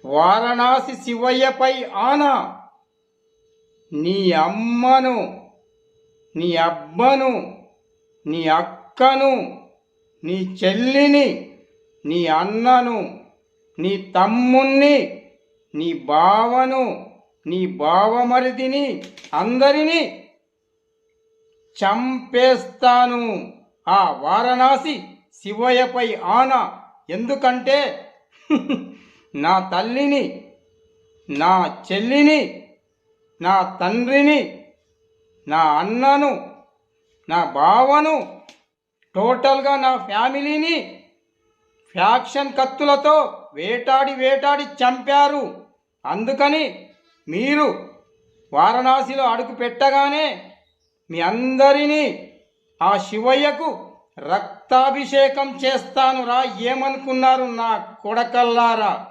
వారణాసి శివయ్యపై ఆనా, నీ అమ్మను, నీ అబ్బను, నీ అక్కను, నీ చెల్లిని, నీ అన్నను, నీ తమ్ముణ్ణి, నీ బావను, నీ బావమరిదిని, అందరినీ చంపేస్తాను. ఆ వారణాసి శివయ్యపై ఆనా. ఎందుకంటే నా తల్లిని, నా చెల్లిని, నా తండ్రిని, నా అన్నను, నా బావను, టోటల్గా నా ఫ్యామిలీని ఫ్యాక్షన్ కత్తులతో వేటాడి చంపారు. అందుకని మీరు వారణాసిలో అడుగు పెట్టగానే మీ అందరినీ ఆ శివయ్యకు రక్తాభిషేకం చేస్తాను రా. ఏమనుకున్నారు నా కొడకల్లారా?